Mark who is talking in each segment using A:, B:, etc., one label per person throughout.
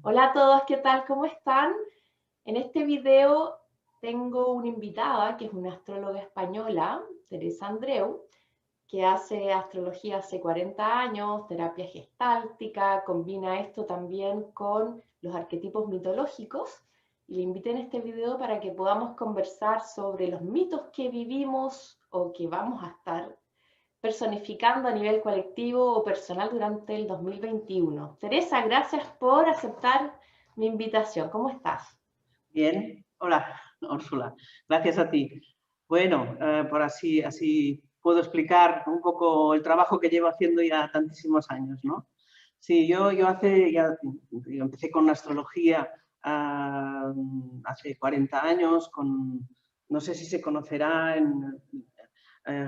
A: Hola a todos, ¿qué tal? ¿Cómo están? En este video tengo una invitada que es una astróloga española, Teresa Andreu, que hace astrología hace 40 años, terapia gestáltica, combina esto también con los arquetipos mitológicos. Y le invité en este video para que podamos conversar sobre los mitos que vivimos o que vamos a estar personificando a nivel colectivo o personal durante el 2021. Teresa, gracias por aceptar mi invitación. ¿Cómo estás?
B: Bien, hola, Úrsula, gracias a ti. Bueno, por así puedo explicar un poco el trabajo que llevo haciendo ya tantísimos años, ¿no? Sí, yo empecé con la astrología hace 40 años, no sé si se conocerá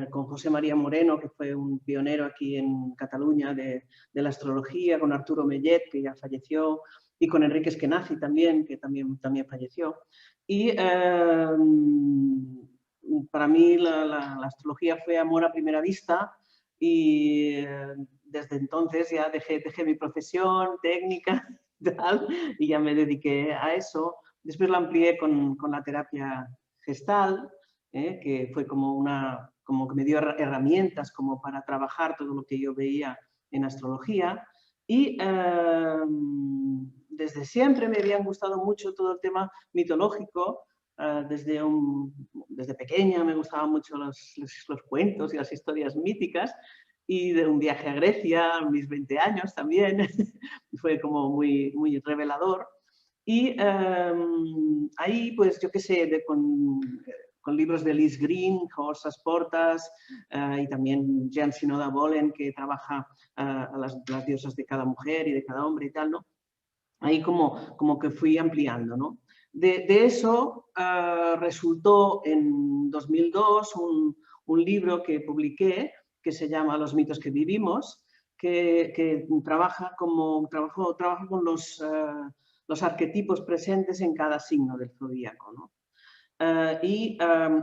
B: con José María Moreno, que fue un pionero aquí en Cataluña de la astrología, con Arturo Mellet, que ya falleció, y con Enrique Eskenazi también, que también falleció. Y para mí la astrología fue amor a primera vista y desde entonces ya dejé mi profesión técnica tal, y ya me dediqué a eso. Después la amplié con la terapia gestal, que fue como que me dio herramientas como para trabajar todo lo que yo veía en astrología. Y desde siempre me habían gustado mucho todo el tema mitológico. Desde pequeña me gustaban mucho los cuentos y las historias míticas, y de un viaje a Grecia a mis 20 años también fue como muy revelador. Y ahí, pues yo qué sé, con libros de Liz Green, Horsas Portas, y también Jean Sinoda Bolen, que trabaja a las diosas de cada mujer y de cada hombre y tal, ¿no? Ahí como que fui ampliando, ¿no? De eso resultó en 2002 un libro que publiqué que se llama Los mitos que vivimos, que trabaja con los arquetipos presentes en cada signo del zodíaco, ¿no?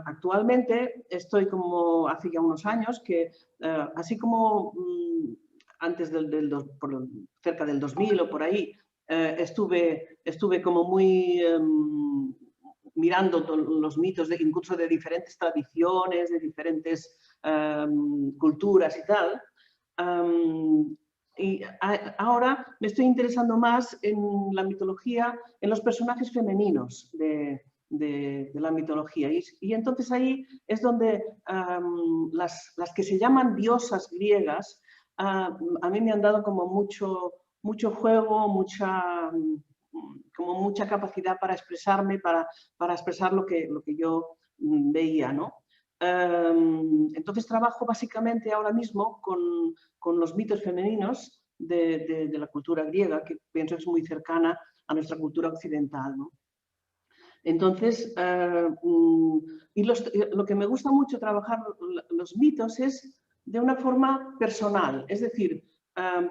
B: Actualmente estoy como hace ya unos años que, así como antes cerca del 2000 o por ahí, estuve como muy mirando los mitos incluso de diferentes tradiciones, de diferentes culturas y tal. Y ahora me estoy interesando más en la mitología, en los personajes femeninos de la mitología. Y entonces ahí es donde las que se llaman diosas griegas a mí me han dado como mucho juego, como mucha capacidad para expresarme, para expresar lo que yo veía, ¿no? Entonces trabajo básicamente ahora mismo con los mitos femeninos de la cultura griega, que pienso es muy cercana a nuestra cultura occidental, ¿no? Entonces, lo que me gusta mucho trabajar los mitos es de una forma personal, es decir,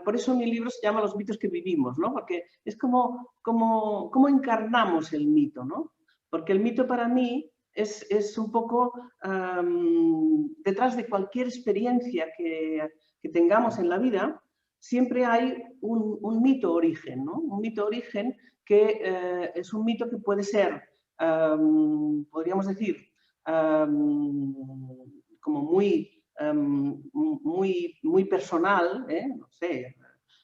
B: por eso mi libro se llama Los mitos que vivimos, ¿no? Porque es como encarnamos el mito, ¿no? Porque el mito para mí es un poco detrás de cualquier experiencia que tengamos en la vida, siempre hay un mito origen, ¿no? Un mito origen que es un mito que puede ser podríamos decir, como muy personal, no sé,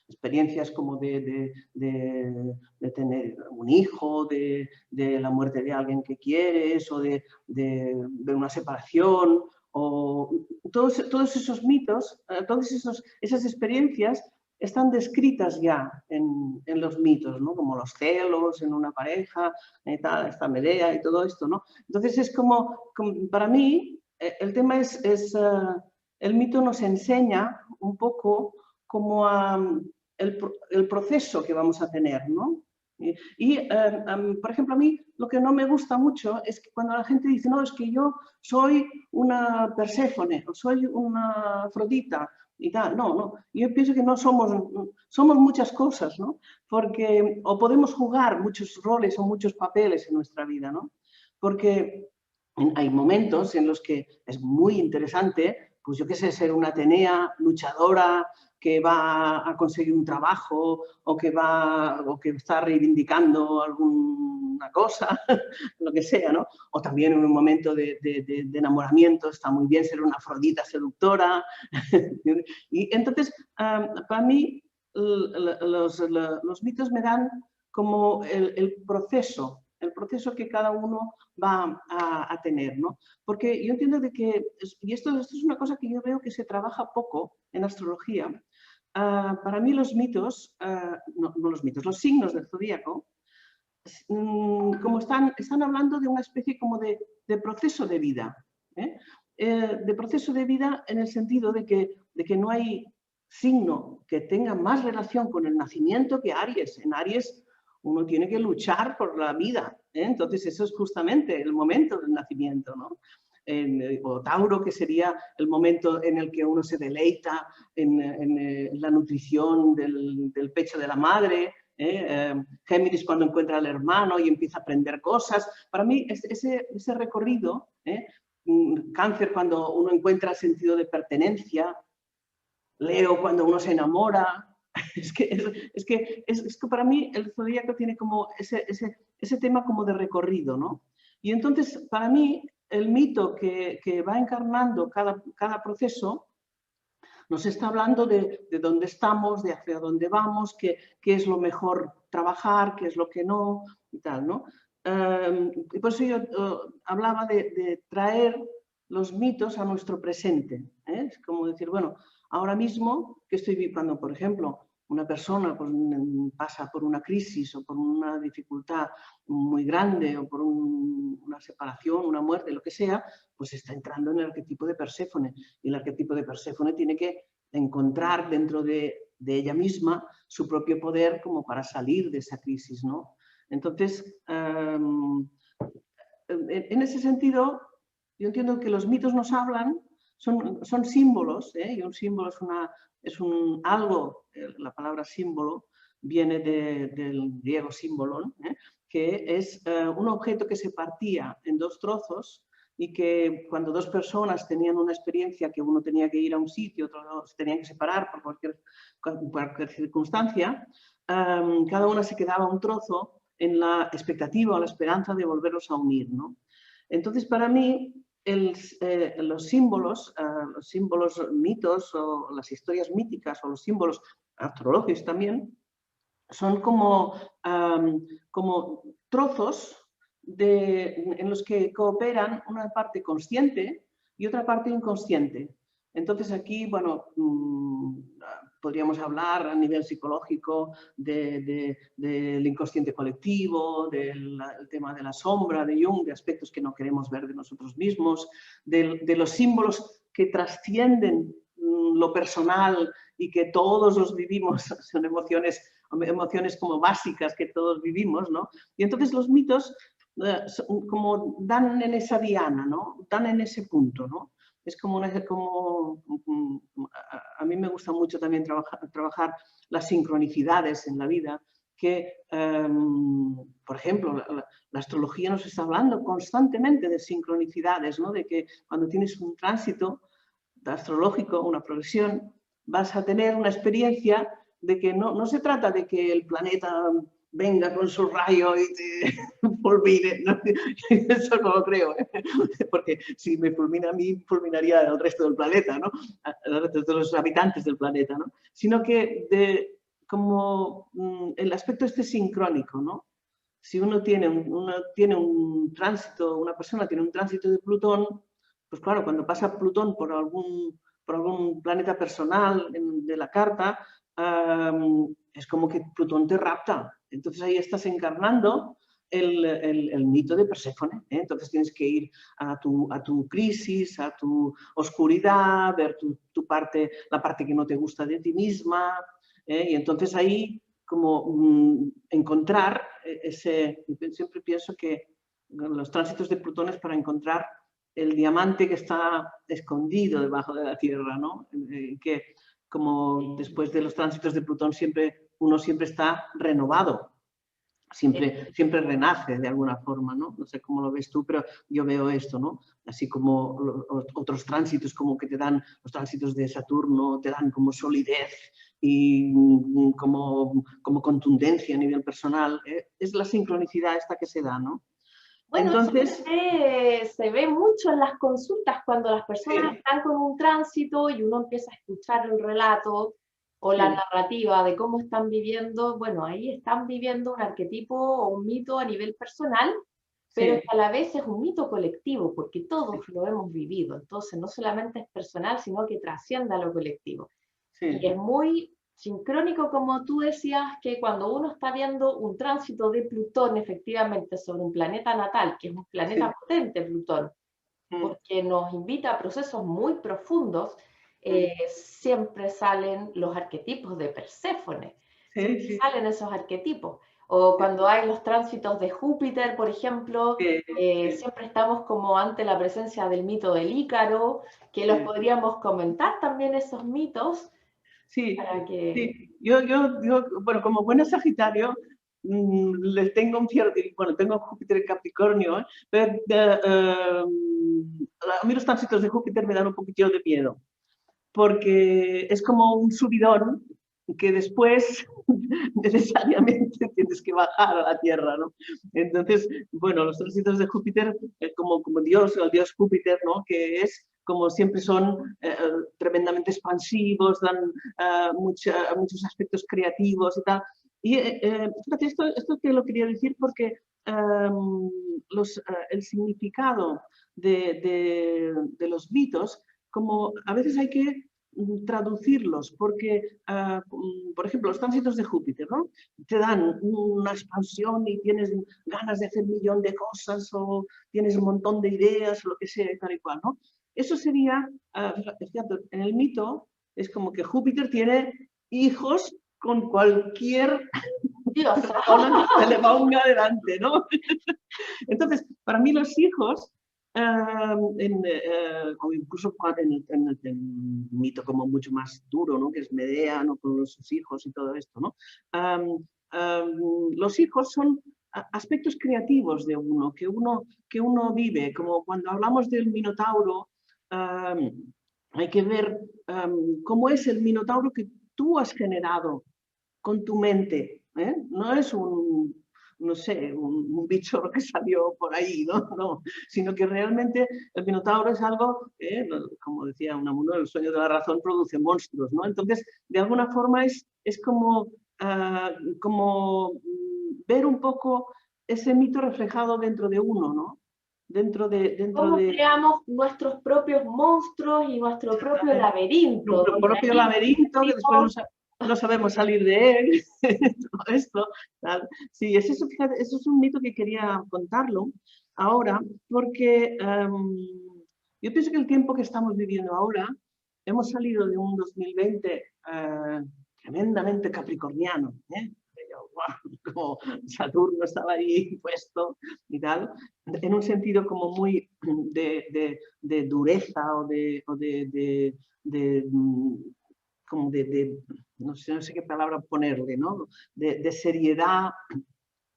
B: experiencias como de tener un hijo, de la muerte de alguien que quieres, o de una separación, o todos esos mitos, todas esas experiencias están descritas ya en los mitos, ¿no? Como los celos en una pareja, esta Medea y todo esto, ¿no? Entonces es como para mí, el tema el mito nos enseña un poco como el proceso que vamos a tener, ¿no? Por ejemplo, a mí lo que no me gusta mucho es que cuando la gente dice, no, es que yo soy una Perséfone o soy una Afrodita y tal. No. Yo pienso que no somos muchas cosas, ¿no? Porque, o podemos jugar muchos roles o muchos papeles en nuestra vida, ¿no? Porque hay momentos en los que es muy interesante, pues yo qué sé, ser una Atenea, luchadora, que va a conseguir un trabajo o que está reivindicando alguna cosa, lo que sea, ¿no? O también en un momento de enamoramiento está muy bien ser una Afrodita seductora. Y entonces, para mí, los mitos me dan como el proceso que cada uno va a tener, ¿no? Porque yo entiendo de que, y esto es una cosa que yo veo que se trabaja poco en astrología, para mí los mitos, no los mitos, los signos del zodíaco, como están hablando de una especie como de proceso de vida, ¿eh? De proceso de vida en el sentido de que no hay signo que tenga más relación con el nacimiento que Aries. En Aries uno tiene que luchar por la vida, ¿eh? Entonces eso es justamente el momento del nacimiento, ¿no? O Tauro, que sería el momento en el que uno se deleita en la nutrición del pecho de la madre. Géminis cuando encuentra al hermano y empieza a aprender cosas. Para mí ese recorrido, Cáncer cuando uno encuentra sentido de pertenencia, Leo cuando uno se enamora. Es que para mí el zodíaco tiene como ese tema como de recorrido, ¿no? Y entonces para mí el mito que va encarnando cada proceso nos está hablando de dónde estamos, de hacia dónde vamos, qué es lo mejor trabajar, qué es lo que no, y tal, ¿no? Y por eso yo hablaba de traer los mitos a nuestro presente, ¿eh? Es como decir, bueno, ahora mismo que estoy viviendo, por ejemplo, una persona pues, pasa por una crisis o por una dificultad muy grande o por una separación, una muerte, lo que sea, pues está entrando en el arquetipo de Perséfone. Y el arquetipo de Perséfone tiene que encontrar dentro de ella misma su propio poder como para salir de esa crisis, ¿no? Entonces, en ese sentido, yo entiendo que los mitos nos hablan, son símbolos, ¿eh? Y un símbolo es algo, la palabra símbolo viene del griego símbolon, ¿eh? Que es un objeto que se partía en dos trozos y que cuando dos personas tenían una experiencia que uno tenía que ir a un sitio, otro se tenían que separar por cualquier circunstancia, cada una se quedaba un trozo en la expectativa o la esperanza de volverlos a unir, ¿no? Entonces, para mí, los símbolos, mitos o las historias míticas o los símbolos astrológicos también, son como trozos en los que cooperan una parte consciente y otra parte inconsciente. Entonces aquí, bueno, podríamos hablar a nivel psicológico del inconsciente colectivo, del tema de la sombra de Jung, de aspectos que no queremos ver de nosotros mismos, de los símbolos que trascienden lo personal y que todos los vivimos, son emociones como básicas que todos vivimos, ¿no? Y entonces los mitos como dan en esa diana, ¿no? Dan en ese punto, ¿no? Es como a mí me gusta mucho también trabajar las sincronicidades en la vida, que, por ejemplo, la astrología nos está hablando constantemente de sincronicidades, ¿no? De que cuando tienes un tránsito astrológico, una progresión, vas a tener una experiencia de que no se trata de que el planeta venga con su rayo y te fulmine, ¿no? Eso no lo creo, ¿eh? Porque si me fulmina a mí, fulminaría al resto del planeta, ¿no? Al resto de los habitantes del planeta, ¿no? Sino que como el aspecto este sincrónico, ¿no? Si uno tiene un tránsito, una persona tiene un tránsito de Plutón, pues claro, cuando pasa Plutón por algún planeta personal de la carta, es como que Plutón te rapta. Entonces ahí estás encarnando el mito de Perséfone, ¿eh? Entonces tienes que ir a tu crisis, a tu oscuridad, ver la parte que no te gusta de ti misma, ¿eh? Y entonces ahí como encontrar siempre pienso que los tránsitos de Plutón es para encontrar el diamante que está escondido debajo de la Tierra, ¿no? Que como después de los tránsitos de Plutón uno siempre está renovado. siempre renace de alguna forma, ¿no? No sé cómo lo ves tú, pero yo veo esto, ¿no? Así como otros tránsitos como que te dan, los tránsitos de Saturno te dan como solidez y como contundencia a nivel personal. Es la sincronicidad esta que se da, ¿no?
A: Bueno, eso
B: Entonces,
A: se ve mucho en las consultas cuando las personas
B: sí,
A: están con un tránsito y uno empieza a escuchar el relato o la
B: sí,
A: narrativa de cómo están viviendo. Bueno, ahí están viviendo un arquetipo o un mito a nivel personal, pero
B: sí,
A: que a la vez es un mito colectivo, porque
B: sí,
A: todos lo hemos vivido. Entonces, no solamente es personal, sino que trasciende a lo colectivo. Y
B: sí,
A: es muy sincrónico, como tú decías, que cuando uno está viendo un tránsito de Plutón efectivamente sobre un planeta natal, que es un planeta
B: sí,
A: potente, Plutón, porque nos invita a procesos muy profundos, siempre salen los arquetipos de Perséfone,
B: sí,
A: siempre
B: sí,
A: salen esos arquetipos. O
B: sí,
A: cuando hay los tránsitos de Júpiter, por ejemplo,
B: sí, sí,
A: siempre estamos como ante la presencia del mito del Ícaro, que los
B: sí.
A: podríamos comentar también esos mitos
B: Sí,
A: para que...
B: sí. Bueno, como buena Sagitario, les tengo un cierto, bueno, tengo Júpiter en Capricornio, pero a mí los tránsitos de Júpiter me dan un poquitito de miedo, porque es como un subidón que después necesariamente tienes que bajar a la Tierra, ¿no? Entonces, bueno, los tránsitos de Júpiter, como Dios, o el Dios Júpiter, ¿no? Que es como siempre son tremendamente expansivos, dan muchos aspectos creativos y tal. Y fíjate, esto te lo quería decir porque el significado de los mitos, como a veces hay que traducirlos, porque, por ejemplo, los tránsitos de Júpiter, ¿no? Te dan una expansión y tienes ganas de hacer un millón de cosas o tienes un montón de ideas, lo que sea, y tal y cual, ¿no? Eso sería, fíjate, en el mito es como que Júpiter tiene hijos con cualquier
A: Dios,
B: persona que se le ponga adelante, ¿no? Entonces, para mí los hijos, o incluso en un mito como mucho más duro, ¿no? Que es Medea, ¿no? Con sus hijos y todo esto, ¿no? Los hijos son aspectos creativos de uno, que uno vive, como cuando hablamos del Minotauro, hay que ver cómo es el Minotauro que tú has generado con tu mente, ¿eh? No es no sé, bicho que salió por ahí, ¿no? No, sino que realmente el Minotauro es algo, como decía Unamuno, el sueño de la razón produce monstruos, ¿no? Entonces, de alguna forma es como ver un poco ese mito reflejado dentro de uno, ¿no? Dentro
A: cómo
B: de
A: creamos nuestros propios monstruos y nuestro propio
B: exactamente,
A: laberinto,
B: un
A: donde
B: propio
A: ahí
B: laberinto que después
A: vivimos.
B: no sabemos salir de él, todo esto. Tal. Sí, es eso, fíjate, eso es un mito que quería contarlo ahora, porque yo pienso que el tiempo que estamos viviendo ahora, hemos salido de un 2020 tremendamente capricorniano, ¿eh? Como Saturno estaba ahí puesto y tal, en un sentido como muy de dureza de como no sé qué palabra ponerle, ¿no? De seriedad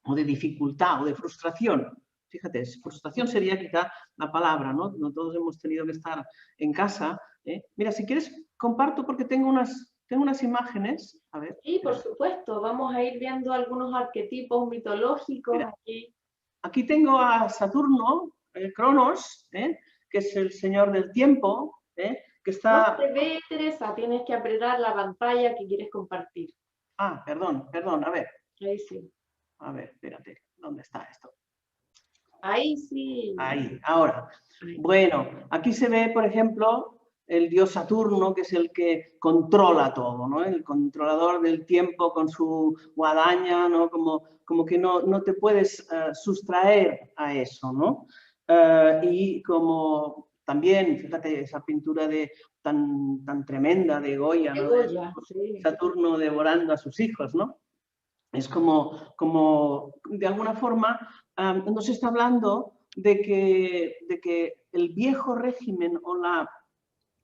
B: o de dificultad o de frustración. Fíjate, frustración sería quizá la palabra, ¿no? No todos hemos tenido que estar en casa. Mira, si quieres, comparto porque tengo unas imágenes. A ver,
A: Y por
B: espera.
A: supuesto, vamos a ir viendo algunos arquetipos mitológicos
B: Mira,
A: aquí.
B: aquí tengo a Saturno, Cronos, que es el señor del tiempo, que
A: No
B: está...
A: se ve, Teresa, tienes que apretar la pantalla que quieres compartir.
B: Ah, perdón,
A: Ahí sí.
B: a ver, espérate, ¿dónde está esto?
A: Ahí sí.
B: Ahí, ahora.
A: Ahí.
B: Bueno, aquí se ve, por ejemplo, el dios Saturno, que es el que controla todo, ¿no? El controlador del tiempo con su guadaña, ¿no? Como que no te puedes sustraer a eso, ¿no? Y como también, fíjate, esa pintura tan tremenda de Goya,
A: De
B: ¿no? De
A: Goya, sí.
B: Saturno devorando a sus hijos, ¿no? Es como de alguna forma, nos está hablando de que el viejo régimen o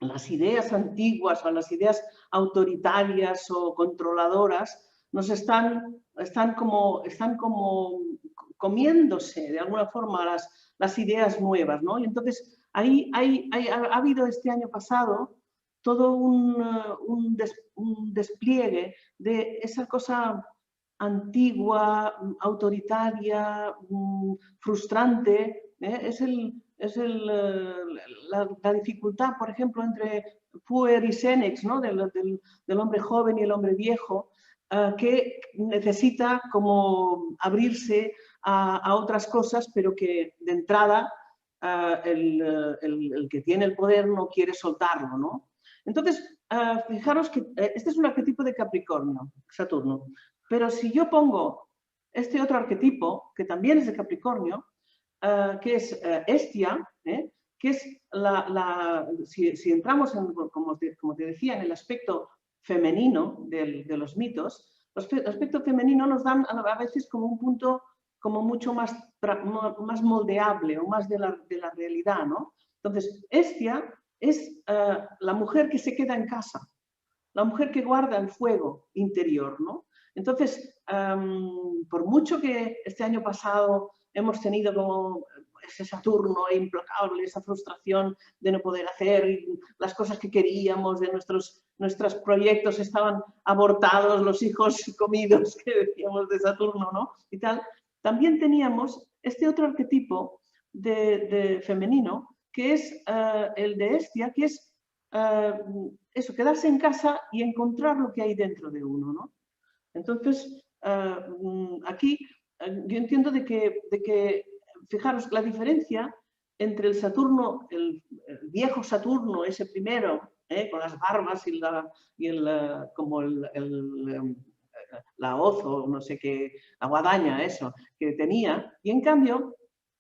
B: las ideas antiguas o las ideas autoritarias o controladoras nos están están como comiéndose de alguna forma las ideas nuevas, ¿no? Y entonces ahí ha habido este año pasado todo un despliegue de esa cosa antigua, autoritaria, frustrante. La dificultad, por ejemplo, entre Puer y Sénex, ¿no? del hombre joven y el hombre viejo, que necesita como abrirse a otras cosas, pero que de entrada el que tiene el poder no quiere soltarlo, ¿no? Entonces, fijaros que este es un arquetipo de Capricornio, Saturno, pero si yo pongo este otro arquetipo, que también es de Capricornio, que es Hestia, que es si entramos, como te decía, en el aspecto femenino de los mitos, el aspecto femenino nos dan a veces como un punto como mucho más moldeable o más de la realidad, ¿no? Entonces, Hestia es la mujer que se queda en casa, la mujer que guarda el fuego interior, ¿no? Entonces, por mucho que este año pasado hemos tenido como ese Saturno implacable, esa frustración de no poder hacer las cosas que queríamos, de nuestros proyectos estaban abortados, los hijos comidos, que decíamos de Saturno, ¿no? Y tal, también teníamos este otro arquetipo de femenino, que es el de Hestia, que es eso, quedarse en casa y encontrar lo que hay dentro de uno, ¿no? Entonces, aquí yo entiendo de que, fijaros, la diferencia entre el Saturno, el viejo Saturno, ese primero, con las barbas como la hoz o no sé qué, la guadaña, eso, que tenía, y en cambio,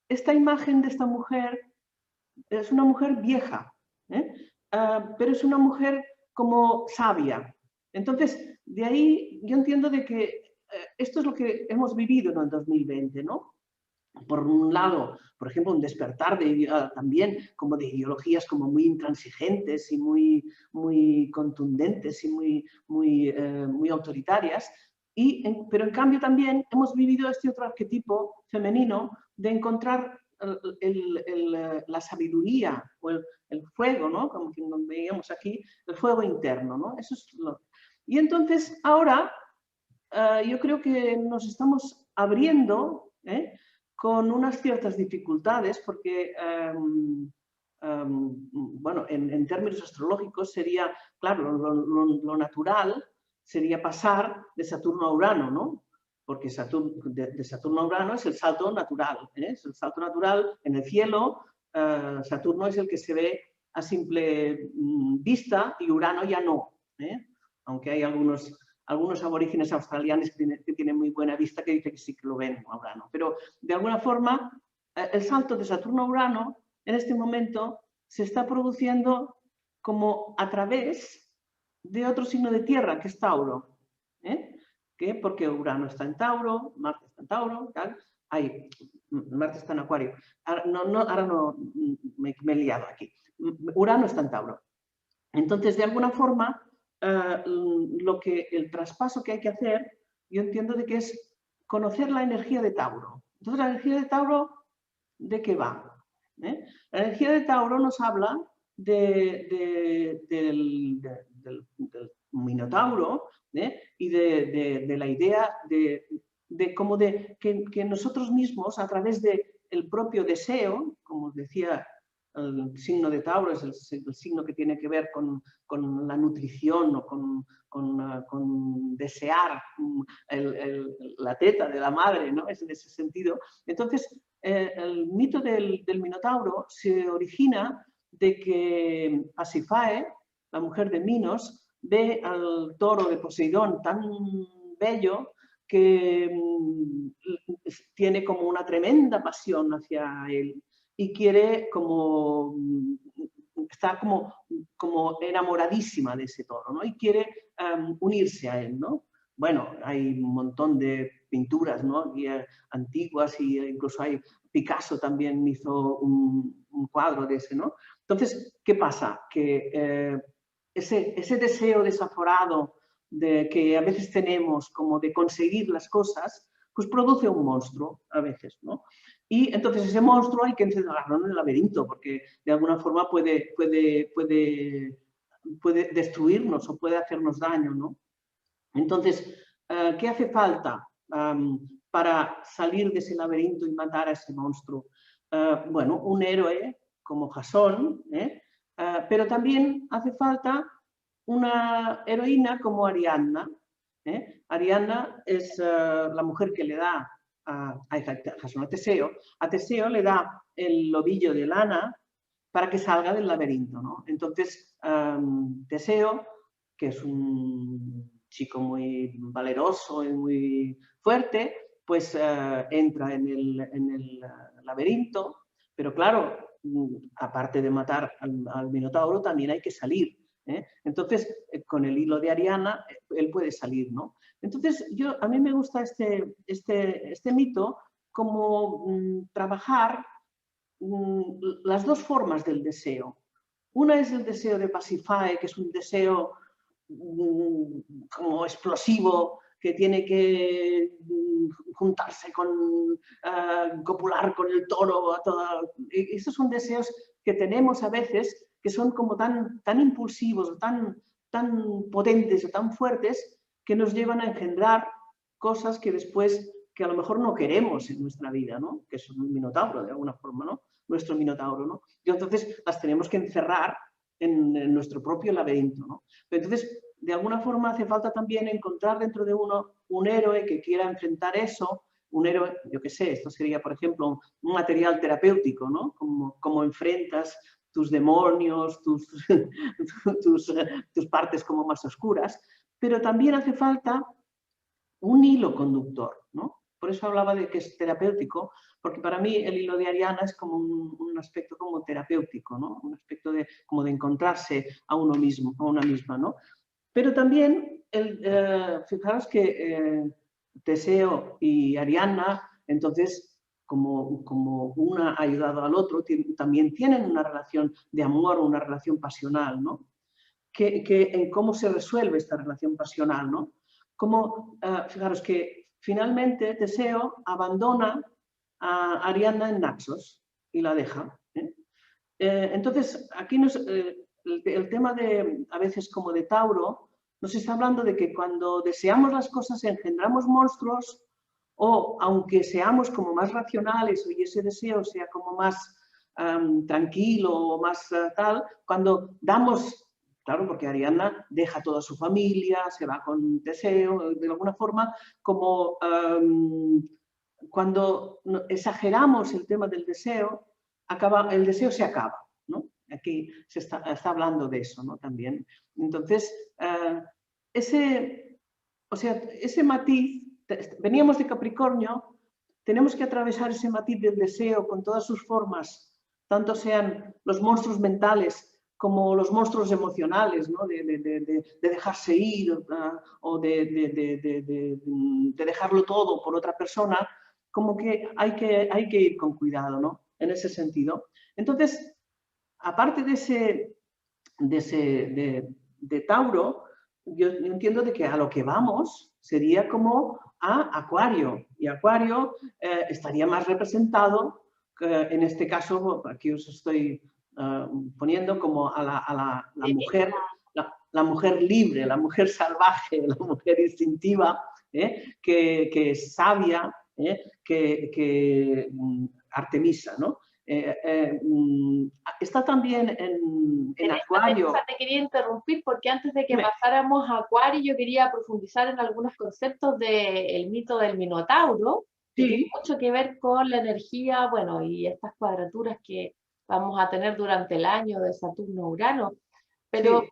B: esta imagen de esta mujer es una mujer vieja, pero es una mujer como sabia. Entonces, de ahí yo entiendo de que esto es lo que hemos vivido en el 2020, ¿no? Por un lado, por ejemplo, un despertar también como de ideologías como muy intransigentes y muy contundentes y muy autoritarias, pero en cambio también hemos vivido este otro arquetipo femenino de encontrar la sabiduría o el fuego, ¿no? Como que nos veíamos aquí, el fuego interno, ¿no? Eso es Y entonces ahora yo creo que nos estamos abriendo con unas ciertas dificultades porque, bueno, en términos astrológicos sería, claro, lo natural sería pasar de Saturno a Urano, ¿no? Porque de Saturno a Urano es el salto natural, es el salto natural en el cielo. Saturno es el que se ve a simple vista y Urano ya no, aunque hay algunos aborígenes australianos que tienen muy buena vista que dicen que sí que lo ven a Urano. Pero de alguna forma el salto de Saturno a Urano en este momento se está produciendo como a través de otro signo de tierra que es Tauro. Porque Urano está en Tauro, Marte está en Tauro, tal. Marte está en Acuario. Ahora no me he liado aquí. Urano está en Tauro. Entonces, de alguna forma, el traspaso que hay que hacer, yo entiendo de que es conocer la energía de Tauro. Entonces, la energía de Tauro, ¿de qué va? La energía de Tauro nos habla del Minotauro y de la idea que nosotros mismos, a través del propio deseo, como os decía, el signo de Tauro es el signo que tiene que ver con la nutrición o con desear la teta de la madre, ¿no? Es en ese sentido. Entonces, el mito del Minotauro se origina de que Pasífae, la mujer de Minos, ve al toro de Poseidón tan bello que tiene como una tremenda pasión hacia él y quiere está como enamoradísima de ese toro, ¿no? Y quiere unirse a él, ¿no? Bueno, hay un montón de pinturas, ¿no? Antiguas y incluso Picasso también hizo un cuadro de ese, ¿no? Entonces, ¿qué pasa? Que ese deseo desaforado que a veces tenemos como de conseguir las cosas, pues produce un monstruo a veces, ¿no? Y entonces ese monstruo hay que encerrarlo en el laberinto porque de alguna forma puede destruirnos o puede hacernos daño, ¿no? Entonces, ¿qué hace falta para salir de ese laberinto y matar a ese monstruo? Bueno, un héroe como Jasón, pero también hace falta una heroína como Ariadna. Ariadna es la mujer que le da Jasón a Teseo. A Teseo le da el ovillo de lana para que salga del laberinto, ¿no? Entonces, Teseo, que es un chico muy valeroso y muy fuerte, pues entra en el laberinto, pero claro, aparte de matar al Minotauro, también hay que salir. Entonces, con el hilo de Ariadna, él puede salir, ¿no? Entonces, a mí me gusta este mito como trabajar las dos formas del deseo. Una es el deseo de Pasífae, que es un deseo como explosivo, que tiene que juntarse con, copular con el toro. Estos son deseos que tenemos a veces que son como tan impulsivos, tan potentes o tan fuertes que nos llevan a engendrar cosas que después, que a lo mejor no queremos en nuestra vida, ¿no? Que es un minotauro de alguna forma, ¿no? Nuestro minotauro, ¿no? Y entonces las tenemos que encerrar en nuestro propio laberinto, ¿no? Pero entonces, de alguna forma hace falta también encontrar dentro de uno un héroe que quiera enfrentar eso, un héroe, yo qué sé, esto sería, por ejemplo, un material terapéutico, ¿no? Como enfrentas tus demonios, tus partes como más oscuras, pero también hace falta un hilo conductor, ¿no? Por eso hablaba de que es terapéutico, porque para mí el hilo de Ariadna es como un aspecto como terapéutico, ¿no? Un aspecto como de encontrarse a uno mismo, a una misma, ¿no? Pero también, fijaros que Teseo y Ariadna, entonces, como una ha ayudado al otro, también tienen una relación de amor, una relación pasional, ¿no? En cómo se resuelve esta relación pasional, ¿no? Como, fijaros que finalmente Teseo abandona a Ariadna en Naxos y la deja. Entonces, aquí el tema de, a veces como de Tauro, nos está hablando de que cuando deseamos las cosas engendramos monstruos, o aunque seamos como más racionales y ese deseo sea como más tranquilo o más tal, cuando damos. Claro, porque Ariadna deja toda su familia, se va con Teseo, de alguna forma, como cuando exageramos el tema del deseo, el deseo se acaba, ¿no? Aquí se está hablando de eso, ¿no? También. Entonces, ese matiz, veníamos de Capricornio, tenemos que atravesar ese matiz del deseo con todas sus formas, tanto sean los monstruos mentales como los monstruos emocionales, ¿no? de dejarse ir o de dejarlo todo por otra persona, como que hay que ir con cuidado, ¿no? En ese sentido. Entonces, aparte de Tauro, yo entiendo de que a lo que vamos sería como a Acuario, y Acuario estaría más representado, en este caso, aquí os estoy poniendo como a la mujer, la mujer libre, la mujer salvaje, la mujer instintiva, que es sabia, que Artemisa, ¿no? Está también en Acuario.
A: Te quería interrumpir porque antes de que
B: Dime.
A: pasáramos a Acuario, yo quería profundizar en algunos conceptos del mito del Minotauro, que tiene
B: Sí,
A: mucho que ver con la energía, bueno, y estas cuadraturas que vamos a tener durante el año de Saturno-Urano. Pero
B: sí,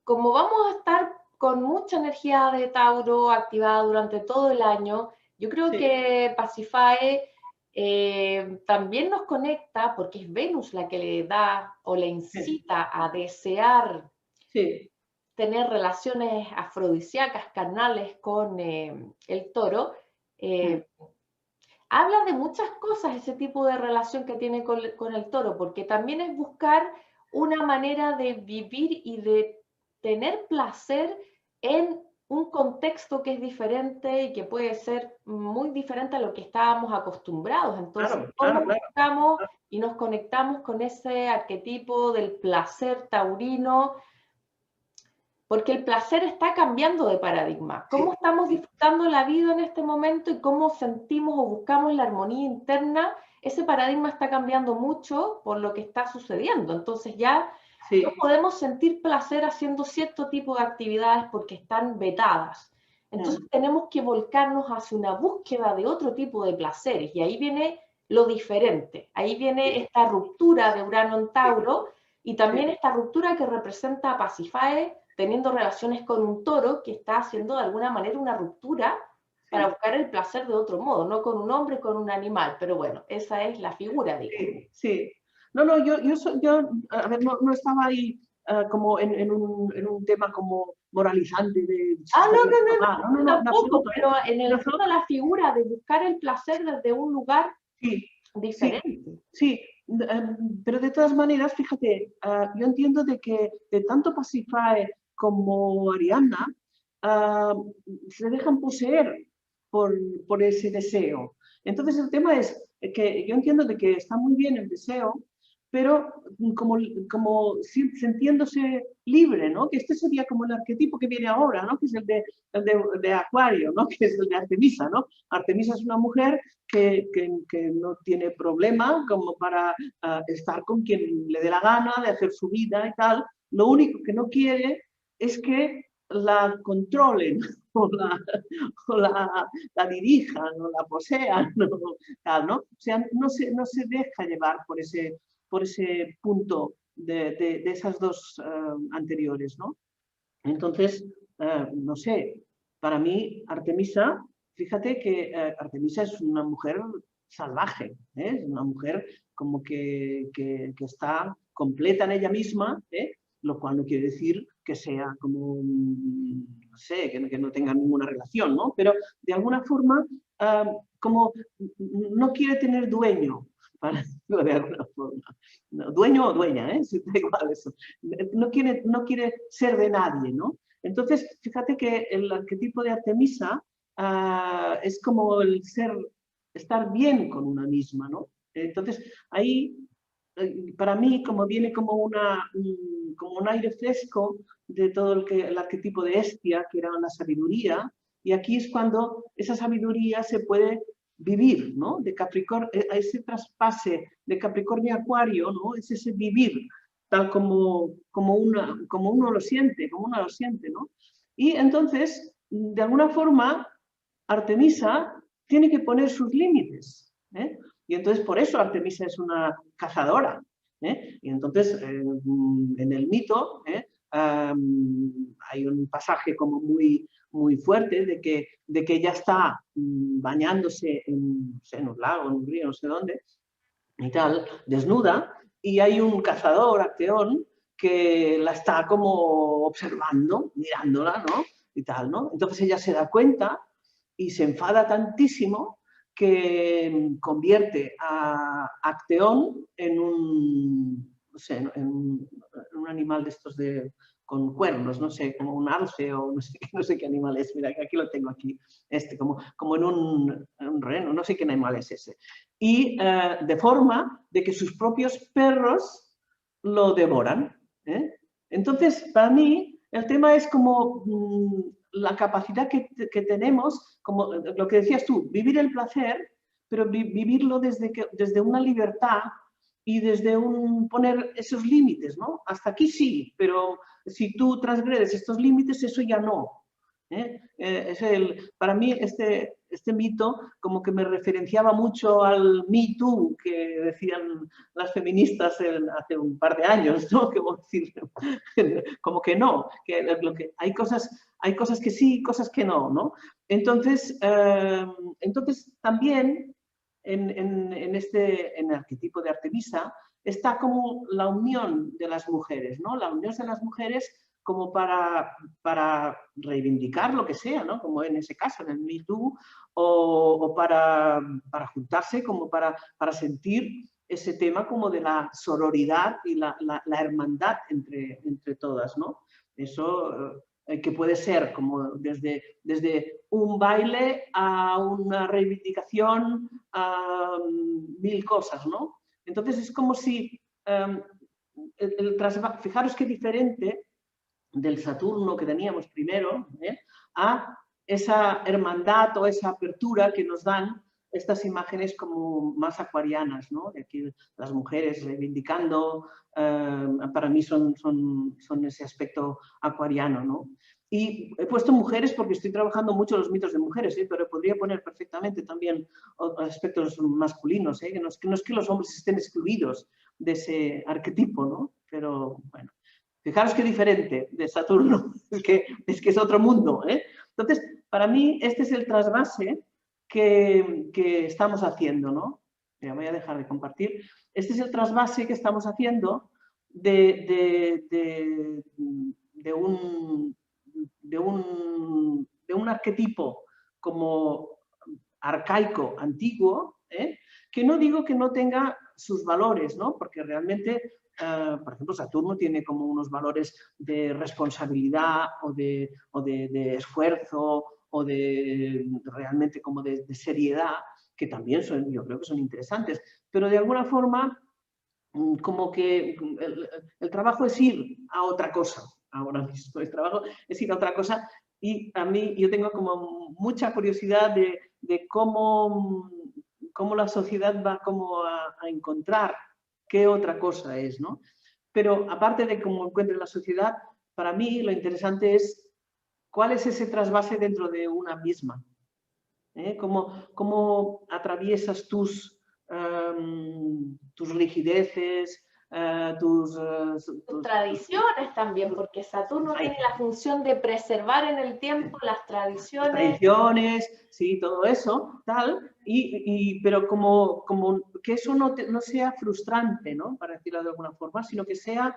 A: como vamos a estar con mucha energía de Tauro activada durante todo el año, yo creo
B: sí,
A: que Pasífae también nos conecta, porque es Venus la que le da o le
B: sí,
A: incita a desear
B: sí,
A: tener relaciones afrodisíacas, carnales con el toro.
B: mm,
A: Eh, Habla de muchas cosas ese tipo de relación que tiene con el toro, porque también es buscar una manera de vivir y de tener placer en un contexto que es diferente y que puede ser muy diferente a lo que estábamos acostumbrados. Entonces,
B: Claro,
A: ¿cómo
B: claro, claro.
A: buscamos y nos conectamos con ese arquetipo del placer taurino? Porque el placer está cambiando de paradigma. ¿Cómo
B: Sí,
A: estamos
B: sí,
A: disfrutando la vida en este momento y cómo sentimos o buscamos la armonía interna? Ese paradigma está cambiando mucho por lo que está sucediendo. Entonces ya no
B: sí.
A: podemos sentir placer haciendo cierto tipo de actividades porque están vetadas. Entonces
B: Mm,
A: tenemos que volcarnos hacia una búsqueda de otro tipo de placeres y ahí viene lo diferente. Ahí viene
B: sí,
A: esta ruptura de Urano en
B: sí,
A: Tauro y también
B: sí,
A: esta ruptura que representa a Pasífae teniendo relaciones con un toro que está haciendo de alguna manera una ruptura para
B: sí,
A: buscar el placer de otro modo, no con un hombre, con un animal. Pero bueno, esa es la figura, digamos.
B: sí, sí. No, no, yo a ver, no estaba ahí como en un tema como moralizante de si
A: Ah,
B: está
A: no,
B: bien
A: no,
B: o
A: no,
B: está
A: no,
B: mal. No, no,
A: yo
B: no, en
A: tampoco,
B: absoluto, ¿eh?
A: pero en
B: En
A: el fondo
B: absoluto.
A: la figura de buscar el placer desde un lugar
B: Sí, sí,
A: diferente.
B: sí. Pero de todas maneras, fíjate, yo entiendo de que de tanto Pasífae como Ariadna ah, se dejan poseer por, por ese deseo. Entonces el tema es que yo entiendo de que está muy bien el deseo, pero como sintiéndose libre, ¿no? Que este sería como el arquetipo que viene ahora, ¿no? Que es el de Acuario, ¿no? Que es el de Artemisa, ¿no? Artemisa es una mujer que no tiene problema como para estar con quien le dé la gana de hacer su vida y tal. Lo único que no quiere es que la controlen o la dirijan o la posean, ¿no? Tal, ¿no? O sea, no se deja llevar por ese punto de esas dos anteriores, ¿no? Entonces, no sé, para mí Artemisa, fíjate que Artemisa es una mujer salvaje, ¿eh? Es una mujer como que está completa en ella misma, ¿eh? Lo cual no quiere decir que sea como, no sé, que no tenga ninguna relación, ¿no? Pero de alguna forma, como no quiere tener dueño, para decirlo de alguna forma. No, dueño o dueña, ¿eh? Si da igual eso. No quiere ser de nadie, ¿no? Entonces, fíjate que el arquetipo de Artemisa es como el estar bien con una misma, ¿no? Entonces, ahí, para mí, como viene como un aire fresco de todo el arquetipo de Hestia, que era la sabiduría, y aquí es cuando esa sabiduría se puede vivir, ¿no? De Capricornio, ese traspase de Capricornio a Acuario, ¿no? Es ese vivir, tal como uno lo siente, ¿no? Y entonces, de alguna forma, Artemisa tiene que poner sus límites, ¿eh? Y entonces por eso Artemisa es una cazadora, ¿eh? Y entonces en el mito hay un pasaje como muy, muy fuerte de que ella está bañándose en un lago, en un río, no sé dónde, y tal, desnuda, y hay un cazador, Acteón, que la está como observando, mirándola, ¿no? Y tal, ¿no? Entonces ella se da cuenta y se enfada tantísimo que convierte a Acteón en no sé, en un animal de estos con cuernos, no sé, como un alce o no sé qué animal es. Mira, aquí lo tengo aquí, como en un reno, no sé qué animal es ese. Y de forma de que sus propios perros lo devoran, ¿eh? Entonces, para mí, el tema es como la capacidad que tenemos, como lo que decías tú, vivir el placer, pero vivirlo desde una libertad y desde poner esos límites, ¿no? Hasta aquí sí, pero si tú transgredes estos límites, eso ya no. Para mí este mito como que me referenciaba mucho al Me Too que decían las feministas hace un par de años, ¿no? Como que no, que hay cosas que sí, cosas que no, ¿no? Entonces también en el arquetipo de Artemisa está como la unión de las mujeres, ¿no? La unión de las mujeres como para reivindicar lo que sea, ¿no? Como en ese caso, en el Me Too, o para juntarse, como para sentir ese tema como de la sororidad y la hermandad entre todas, ¿no? Eso que puede ser como desde un baile a una reivindicación, a 1000 cosas, ¿no? Entonces es como si, fijaros qué diferente del Saturno que teníamos primero, a esa hermandad o esa apertura que nos dan estas imágenes como más acuarianas, ¿no? De aquí las mujeres reivindicando, para mí son ese aspecto acuariano, ¿no? Y he puesto mujeres porque estoy trabajando mucho los mitos de mujeres, pero podría poner perfectamente también aspectos masculinos, que no es que los hombres estén excluidos de ese arquetipo, ¿no? Pero bueno. Fijaros qué diferente de Saturno, es que es otro mundo. Entonces, para mí, este es el trasvase que estamos haciendo, ¿no? Ya voy a dejar de compartir. Este es el trasvase que estamos haciendo de un arquetipo como arcaico, antiguo, que no digo que no tenga sus valores, ¿no? Porque realmente, por ejemplo, Saturno tiene como unos valores de responsabilidad o de esfuerzo o de realmente como de seriedad, que también yo creo que son interesantes, pero de alguna forma como que el trabajo es ir a otra cosa. Ahora mismo el trabajo es ir a otra cosa y a mí yo tengo como mucha curiosidad de cómo la sociedad va como a encontrar qué otra cosa es, ¿no? Pero aparte de cómo encuentre la sociedad, para mí lo interesante es cuál es ese trasvase dentro de una misma. Cómo atraviesas tus rigideces, tus
A: tradiciones también, porque Saturno tiene la función de preservar en el tiempo las tradiciones.
B: Tradiciones, sí, todo eso, tal, pero como que eso no sea frustrante, ¿no? Para decirlo de alguna forma, sino que sea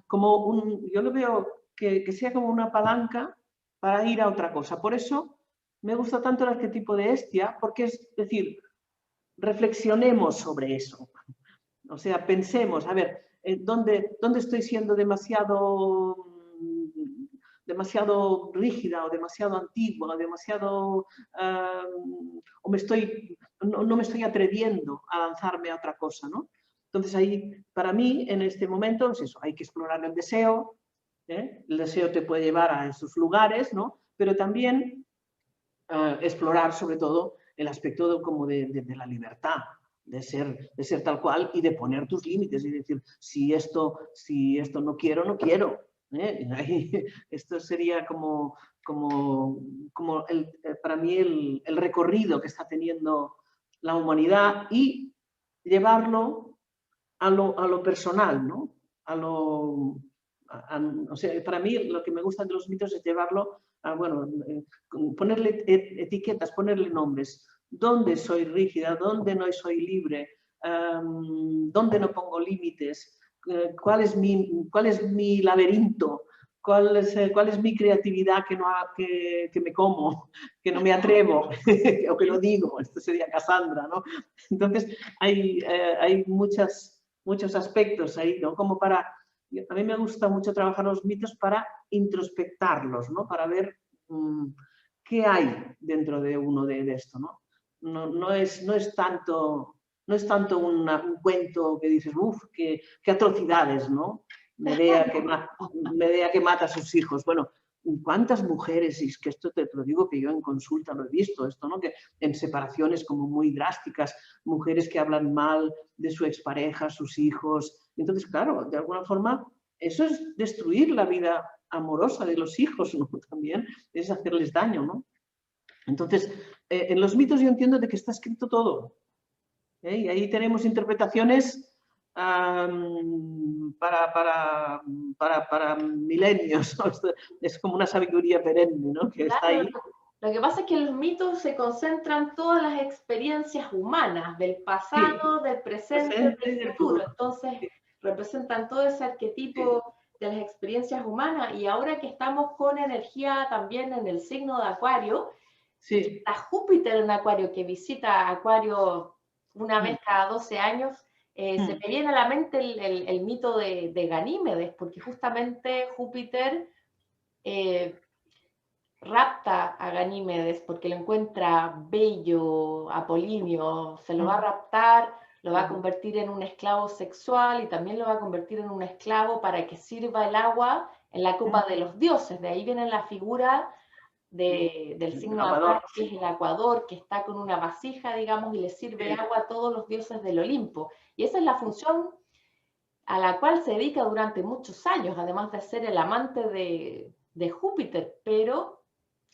B: como yo lo veo que sea como una palanca para ir a otra cosa. Por eso me gusta tanto el arquetipo de Hestia, porque es decir, reflexionemos sobre eso. O sea, pensemos, a ver, ¿dónde estoy siendo demasiado rígida o demasiado antigua o demasiado o no me estoy atreviendo a lanzarme a otra cosa, ¿no? Entonces ahí, para mí, en este momento, es eso, hay que explorar el deseo, el deseo te puede llevar a esos lugares, ¿no? Pero también explorar sobre todo el aspecto como de la libertad, de ser tal cual y de poner tus límites y decir, si esto no quiero, no quiero. Esto sería como para mí el recorrido que está teniendo la humanidad y llevarlo a lo personal, ¿no? O sea, para mí lo que me gusta de los mitos es llevarlo a, bueno, ponerle etiquetas, ponerle nombres. ¿Dónde soy rígida? ¿Dónde no soy libre? ¿Dónde no pongo límites? ¿Cuál es mi laberinto? ¿Cuál es mi creatividad que me como, que no me atrevo o que no digo? Esto sería Cassandra, ¿no? Entonces, hay muchos aspectos ahí, ¿no? Como a mí me gusta mucho trabajar los mitos para introspectarlos, ¿no? Para ver qué hay dentro de uno de esto, ¿no? No es tanto un cuento que dices, uff, qué atrocidades, ¿no? Medea que mata a sus hijos. Bueno, ¿cuántas mujeres? Y es que esto te lo digo que yo en consulta lo he visto, esto, ¿no? Que en separaciones como muy drásticas, mujeres que hablan mal de su expareja, sus hijos. Entonces, claro, de alguna forma, eso es destruir la vida amorosa de los hijos, ¿no? También es hacerles daño, ¿no? Entonces, en los mitos yo entiendo de que está escrito todo. Y ahí tenemos interpretaciones para milenios, ¿no? Es como una sabiduría perenne, ¿no? Que está ahí.
A: Lo que pasa es que en los mitos se concentran todas las experiencias humanas, del pasado,
B: Sí,
A: del presente, del futuro. Entonces, representan todo ese arquetipo de las experiencias humanas. Y ahora que estamos con energía también en el signo de Acuario, está Júpiter en Acuario, que visita Acuario una vez cada 12 años, se me viene a la mente el mito de Ganímedes, porque justamente Júpiter rapta a Ganímedes porque lo encuentra bello, apolíneo, se lo va a raptar, lo va a convertir en un esclavo sexual y también lo va a convertir en un esclavo para que sirva el agua en la copa de los dioses. De ahí viene la figura del signo de
B: Aguador,
A: Acuario, que es el acuador, que está con una vasija, digamos, y le sirve agua a todos los dioses del Olimpo. Y esa es la función a la cual se dedica durante muchos años, además de ser el amante de Júpiter, pero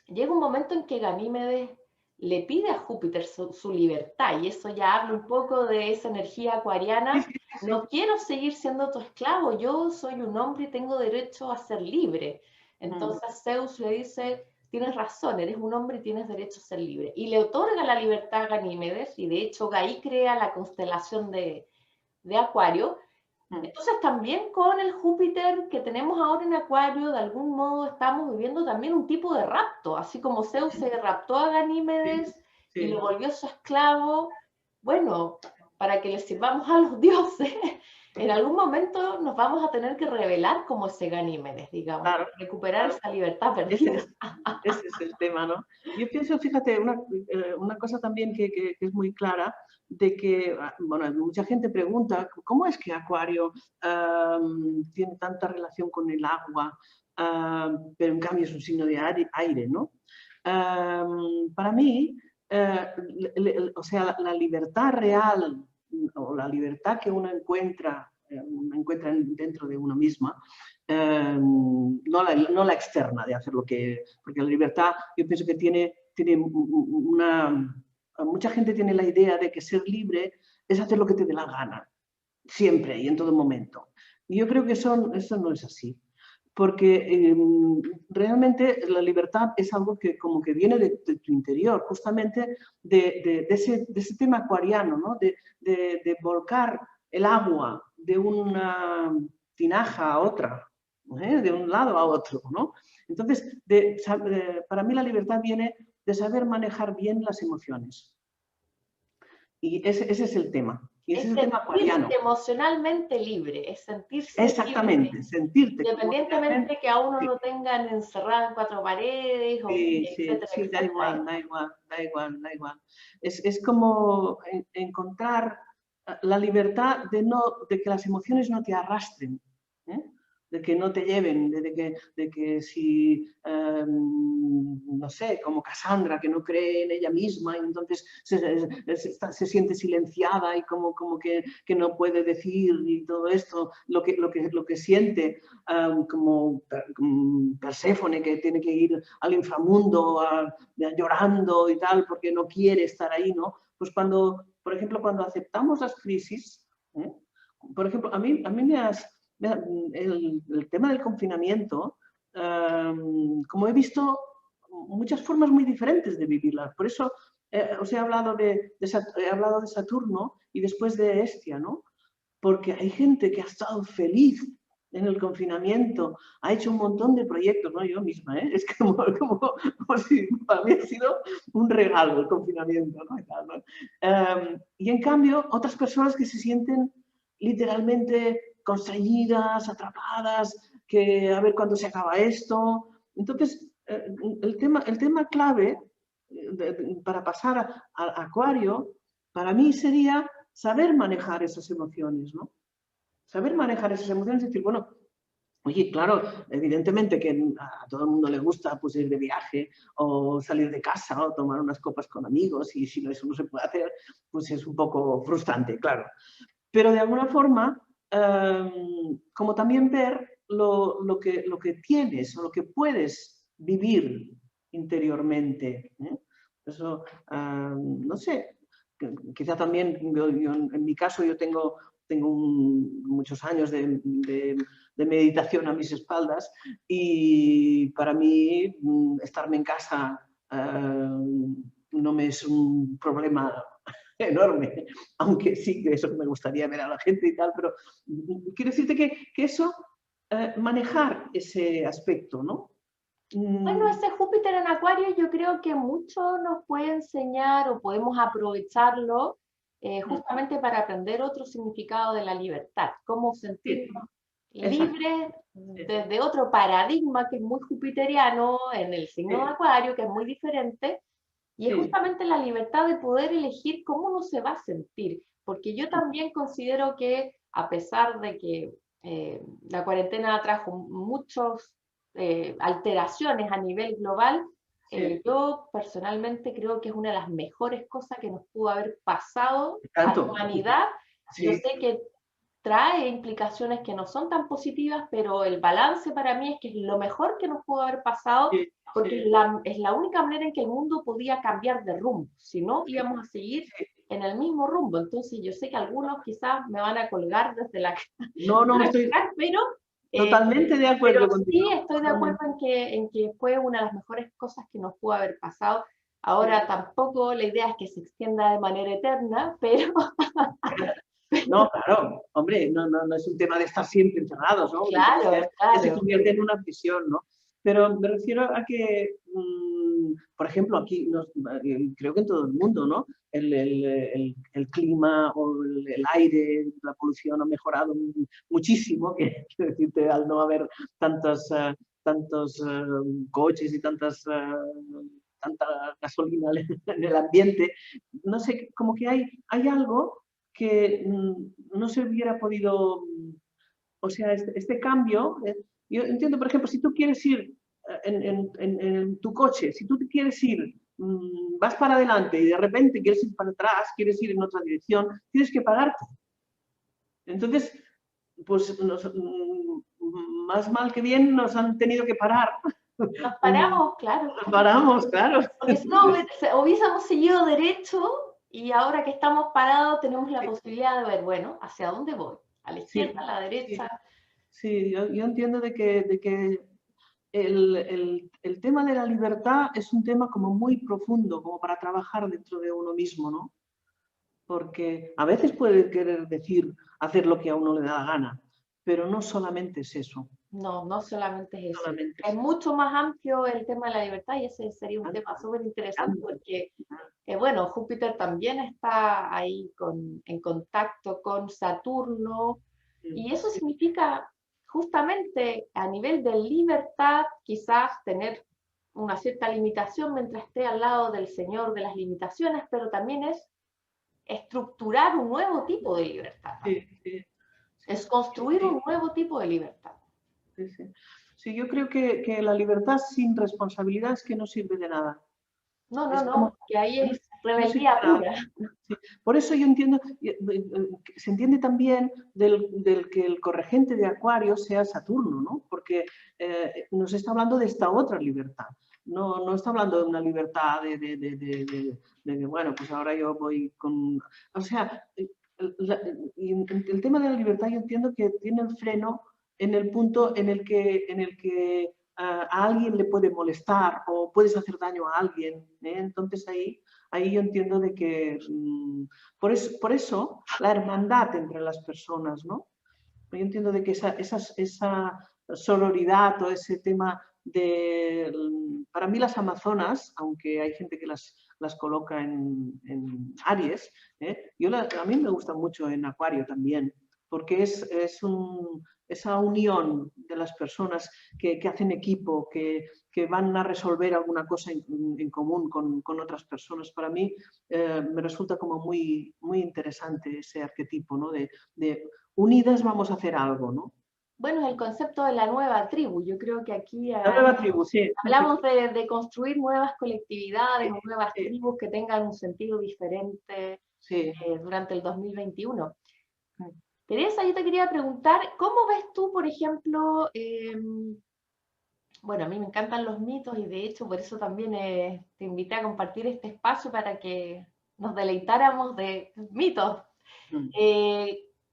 A: llega un momento en que Ganímedes le pide a Júpiter su libertad, y eso ya habla un poco de esa energía
B: sí,
A: acuariana.
B: sí, sí, sí.
A: No quiero seguir siendo tu esclavo, yo soy un hombre y tengo derecho a ser libre. Entonces Zeus le dice, tienes razón, eres un hombre y tienes derecho a ser libre. Y le otorga la libertad a Ganímedes, y de hecho ahí crea la constelación de Acuario. Entonces también con el Júpiter que tenemos ahora en Acuario, de algún modo estamos viviendo también un tipo de rapto, así como Zeus se raptó a
B: Sí,
A: Ganímedes y lo
B: sí,
A: volvió su esclavo, bueno, para que le sirvamos a los dioses, en algún momento nos vamos a tener que revelar como ese Ganímedes, digamos,
B: claro,
A: para recuperar
B: claro.
A: esa libertad
B: Ese
A: perdida.
B: es, ese es el tema, ¿no? Yo pienso, fíjate, una cosa también que es muy clara, de que, bueno, mucha gente pregunta, ¿cómo es que Acuario tiene tanta relación con el agua, pero en cambio es un signo de aire, ¿no? Para mí, o sea, la libertad real o la libertad que uno encuentra dentro de uno misma, no la externa de hacer lo que... Porque la libertad yo pienso que tiene una... Mucha gente tiene la idea de que ser libre es hacer lo que te dé la gana, siempre y en todo momento. Y yo creo que eso no es así, porque realmente la libertad es algo que como que viene de tu interior, justamente de ese tema acuariano, ¿no? De volcar el agua de una tinaja a otra, de un lado a otro, ¿no? Entonces, para mí la libertad viene de saber manejar bien las emociones. Y ese es el tema. Y ese
A: Es
B: es el tema
A: sentirse
B: acuariano.
A: emocionalmente libre, es sentirse libre,
B: Exactamente, sentirte como realmente...
A: independientemente que a uno
B: Sí,
A: lo tengan encerrado en cuatro paredes, o
B: sí, sí,
A: etcétera,
B: sí, da
A: etcétera.
B: igual, da igual, da igual, da igual. Es como encontrar la libertad de que las emociones no te arrastren, ¿eh? De que no te lleven, de que si, no sé, como Cassandra, que no cree en ella misma y entonces se siente silenciada y como que no puede decir y todo esto, lo que siente, como Perséfone, que tiene que ir al inframundo llorando y tal, porque no quiere estar ahí, ¿no? Pues cuando, por ejemplo, cuando aceptamos las crisis, ¿eh? Por ejemplo, a mí el tema del confinamiento, como he visto muchas formas muy diferentes de vivirlas. Por eso os he hablado he hablado de Saturno y después de Hestia, ¿no? Porque hay gente que ha estado feliz en el confinamiento, ha hecho un montón de proyectos, no yo misma, ¿eh? Es como si para mí ha sido un regalo el confinamiento, ¿no? Y en cambio, otras personas que se sienten literalmente constreñidas, atrapadas, que a ver cuándo se acaba esto. Entonces, el tema clave para pasar a Acuario, para mí sería saber manejar esas emociones, ¿no? Saber manejar esas emociones y decir, bueno, oye, claro, evidentemente que a todo el mundo le gusta pues, ir de viaje o salir de casa o tomar unas copas con amigos y si no, eso no se puede hacer, pues es un poco frustrante, claro. Pero de alguna forma, como también ver lo que tienes o lo que puedes vivir interiormente. Eso, no sé, quizá también, en mi caso, yo tengo muchos años de meditación a mis espaldas y para mí estarme en casa no me es un problema enorme, aunque sí que eso me gustaría ver a la gente y tal, pero quiero decirte que eso, manejar ese aspecto, ¿no?
A: Bueno, ese Júpiter en Acuario yo creo que mucho nos puede enseñar o podemos aprovecharlo justamente para aprender otro significado de la libertad, cómo sentirnos
B: Sí,
A: libres desde otro paradigma que es muy jupiteriano en el signo de Acuario, que es muy diferente, y es justamente la libertad de poder elegir cómo uno se va a sentir, porque yo también considero que a pesar de que la cuarentena trajo muchas alteraciones a nivel global, yo personalmente creo que es una de las mejores cosas que nos pudo haber pasado a la humanidad. Yo sé que trae implicaciones que no son tan positivas, pero el balance para mí es que es lo mejor que nos pudo haber pasado, porque es la única manera en que el mundo podía cambiar de rumbo, si no íbamos a seguir en el mismo rumbo. Entonces yo sé que algunos quizás me van a colgar desde la
B: no, estoy
A: pero
B: totalmente de acuerdo contigo.
A: sí estoy de acuerdo en que fue una de las mejores cosas que nos pudo haber pasado. Ahora tampoco la idea es que se extienda de manera eterna, pero
B: no, claro, hombre, no es un tema de estar siempre encerrados, ¿no?
A: Claro,
B: que se convierte en una prisión, ¿no? Pero me refiero a que, por ejemplo, aquí, creo que en todo el mundo, ¿no? El clima o el aire, la polución ha mejorado muchísimo, quiero decirte, al no haber tantos coches y tanta gasolina en el ambiente. No sé, como que hay algo que no se hubiera podido, o sea, este cambio, yo entiendo, por ejemplo, si tú quieres ir en tu coche, si tú te quieres ir, vas para adelante y de repente quieres ir para atrás, quieres ir en otra dirección, tienes que pararte. Entonces, pues más mal que bien nos han tenido que parar.
A: Nos paramos, claro.
B: Nos paramos, claro.
A: Porque si no, hubiésemos seguido derecho y ahora que estamos parados tenemos la posibilidad de ver, bueno, ¿hacia dónde voy? ¿A la izquierda, a la derecha?
B: Sí, yo entiendo de que el tema de la libertad es un tema como muy profundo, como para trabajar dentro de uno mismo, ¿no? Porque a veces puede querer decir hacer lo que a uno le da la gana, pero no solamente es eso.
A: No, no solamente es eso. Es mucho más amplio el tema de la libertad y ese sería un tema súper interesante porque, bueno, Júpiter también está ahí en contacto con Saturno y eso significa justamente a nivel de libertad quizás tener una cierta limitación mientras esté al lado del Señor de las limitaciones, pero también es estructurar un nuevo tipo de libertad. Es construir un nuevo tipo de libertad.
B: Sí, yo creo que la libertad sin responsabilidad es que no sirve de nada.
A: No, que ahí es rebeldía pura.
B: Sí. Por eso yo entiendo, se entiende también del que el corregente de Acuario sea Saturno, ¿no? Porque nos está hablando de esta otra libertad. No está hablando de una libertad de bueno, pues ahora yo voy con... O sea, el tema de la libertad yo entiendo que tiene el freno en el punto en el que a alguien le puede molestar o puedes hacer daño a alguien. Entonces ahí yo entiendo de que por eso la hermandad entre las personas, ¿no? Yo entiendo de que esa sororidad o ese tema de... Para mí las amazonas, aunque hay gente que las coloca en Aries, a mí me gustan mucho en Acuario también, porque es esa unión de las personas que hacen equipo, que van a resolver alguna cosa en común con otras personas. Para mí me resulta como muy, muy interesante ese arquetipo, ¿no? De unidas vamos a hacer algo, ¿no?
A: Bueno, es el concepto de la nueva tribu. Yo creo que aquí
B: la nueva tribu, sí.
A: Hablamos de construir nuevas colectividades o nuevas tribus que tengan un sentido diferente durante el 2021. Teresa, yo te quería preguntar, ¿cómo ves tú, por ejemplo, bueno, a mí me encantan los mitos y de hecho por eso también te invité a compartir este espacio para que nos deleitáramos de mitos.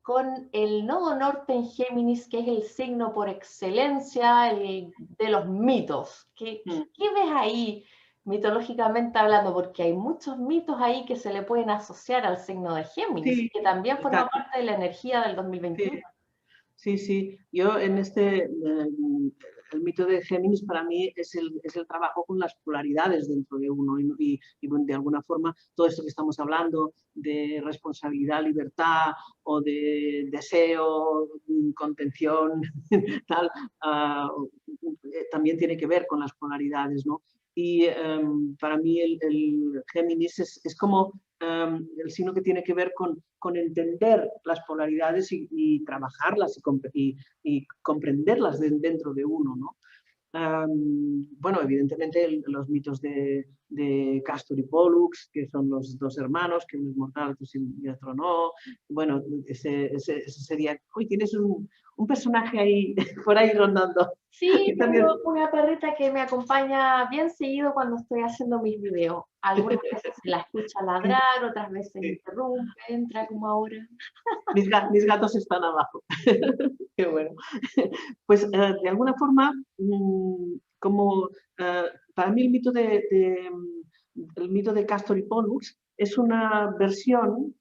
A: Con el nodo norte en Géminis, que es el signo por excelencia de los mitos. ¿Qué ves ahí mitológicamente hablando? Porque hay muchos mitos ahí que se le pueden asociar al signo de Géminis, que también forma parte de la energía del 2021.
B: Sí. Yo en el mito de Géminis para mí es el trabajo con las polaridades dentro de uno y de alguna forma todo esto que estamos hablando de responsabilidad, libertad o de deseo, contención, tal, también tiene que ver con las polaridades, ¿no? Y para mí el Géminis es como el signo que tiene que ver con entender las polaridades y trabajarlas y comprenderlas dentro de uno, ¿no? Bueno, evidentemente los mitos de Castor y Pollux, que son los dos hermanos, que uno es mortal y otro no. Bueno, ese sería... Uy, tienes un personaje ahí, por ahí rondando.
A: Sí, tengo una perrita que me acompaña bien seguido cuando estoy haciendo mis videos. Algunas veces se la escucha ladrar, otras veces interrumpe, entra como ahora.
B: Mis gatos están abajo. Qué bueno. Pues de alguna forma, como para mí el mito de Castor y Pollux es una versión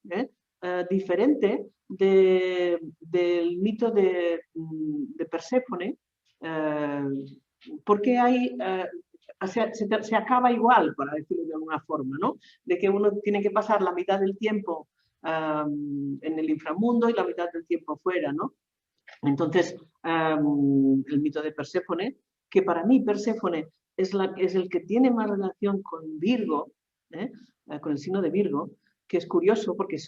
B: diferente del mito de Perséfone, porque se acaba igual, para decirlo de alguna forma, ¿no? De que uno tiene que pasar la mitad del tiempo en el inframundo y la mitad del tiempo fuera, ¿no? Entonces, el mito de Perséfone, que para mí Perséfone es el que tiene más relación con Virgo, con el signo de Virgo, que es curioso porque